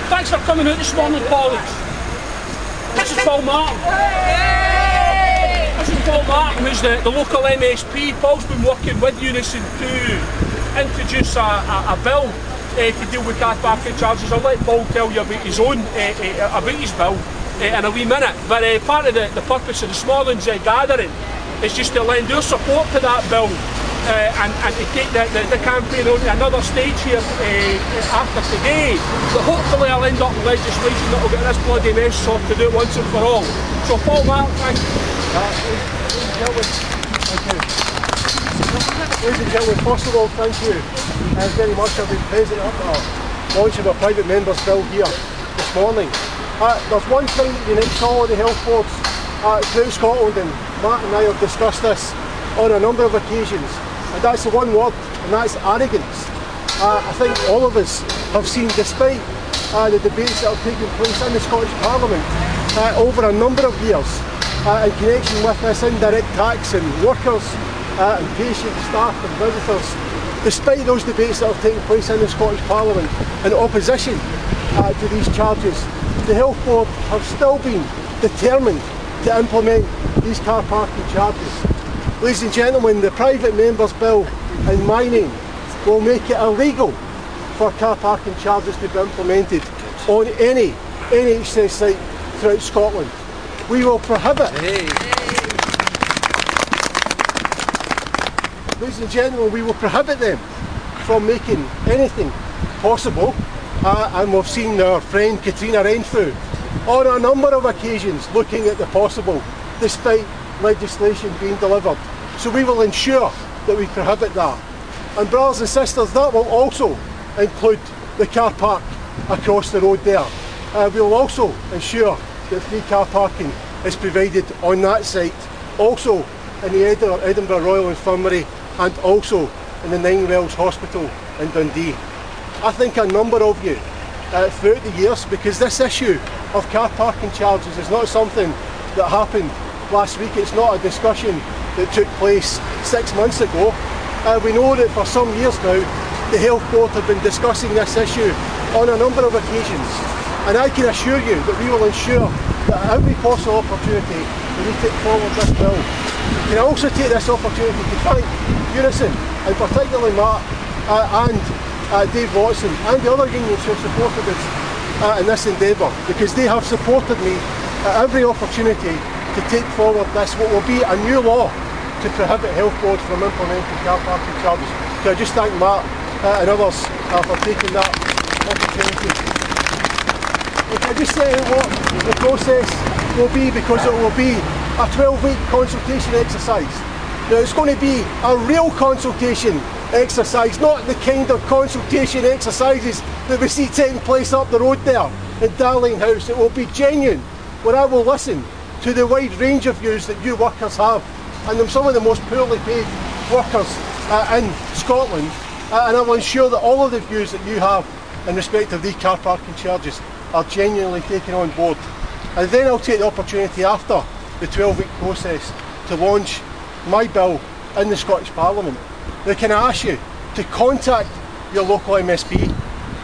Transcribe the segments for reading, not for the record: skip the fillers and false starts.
Thanks for coming out this morning, colleagues. This is Paul Martin. This is Paul Martin, who's the local MSP. Paul's been working with UNISON to introduce a bill to deal with car parking charges. I'll let Paul tell you about his own, about his bill in a wee minute. But part of the purpose of this morning's gathering is just to lend our support to that bill and to take the campaign on to another stage here after today. But hopefully I'll end up with legislation that will get this bloody mess sorted out once and for all. So Paul Martin, thank you. Ladies and gentlemen, first of all, thank you very much. I've been present at the launch of a private member's bill here this morning. There's one thing that unites all of the health boards throughout Scotland, and Matt and I have discussed this on a number of occasions, and that's the one word, and that's arrogance. I think all of us have seen, despite the debates that have taken place in the Scottish Parliament over a number of years in connection with this indirect tax and workers and patients, staff and visitors, despite those debates that have taken place in the Scottish Parliament in opposition to these charges, the Health Board have still been determined to implement these car parking charges. Ladies and gentlemen, the private member's bill in my name will make it illegal for car parking charges to be implemented on any NHS site throughout Scotland. We will prohibit. Ladies and gentlemen, we will prohibit them from making anything possible, and we've seen our friend Katrina Renfrew on a number of occasions looking at the possible despite legislation being delivered. So we will ensure that we prohibit that. And brothers and sisters, that will also include the car park across the road there. We will also ensure that free car parking is provided on that site, also in the Edinburgh Royal Infirmary and also in the Nine Wells Hospital in Dundee. I think a number of you throughout the years, because this issue of car parking charges is not something that happened last week, it's not a discussion that took place 6 months ago. We know that for some years now the Health Board have been discussing this issue on a number of occasions, and I can assure you that we will ensure that at every possible opportunity that we take forward this bill. Can I also take this opportunity to thank UNISON, and particularly Matt and Dave Watson and the other unions who have supported us in this endeavour, because they have supported me at every opportunity to take forward this, what will be a new law to prohibit health boards from implementing car parking charges. So I just thank Matt and others for taking that opportunity. Can I just say what the process will be, because it will be a 12-week consultation exercise. Now it's going to be a real consultation exercise, not the kind of consultation exercises that we see taking place up the road there in Darling House. It will be genuine, where I will listen to the wide range of views that you workers have, and some of the most poorly paid workers in Scotland, and I will ensure that all of the views that you have in respect of these car parking charges are genuinely taken on board. And then I'll take the opportunity after the 12-week process to launch my bill in the Scottish Parliament. Now, can I ask you to contact your local MSP,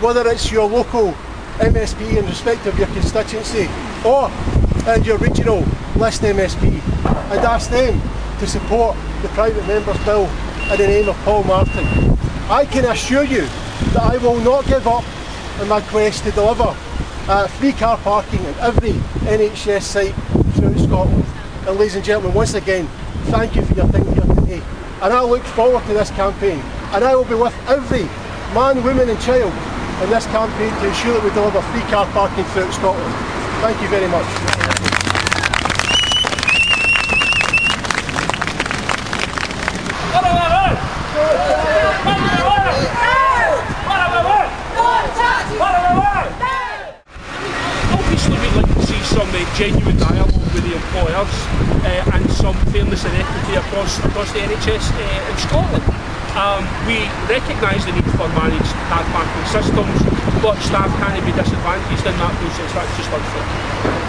whether it's your local MSP in respect of your constituency or your regional list MSP, and ask them to support the private member's bill in the name of Paul Martin. I can assure you that I will not give up in my quest to deliver free car parking at every NHS site throughout Scotland. And ladies and gentlemen, once again, thank you for your time here today. And I look forward to this campaign, and I will be with every man, woman and child in this campaign to ensure that we deliver free car parking throughout Scotland. Thank you very much. Obviously we'd like to see some genuine dialogue with the employers and some fairness and equity across the NHS in Scotland. We recognise the need for managed car parking systems, but staff can be disadvantaged in that process. That's just unfair.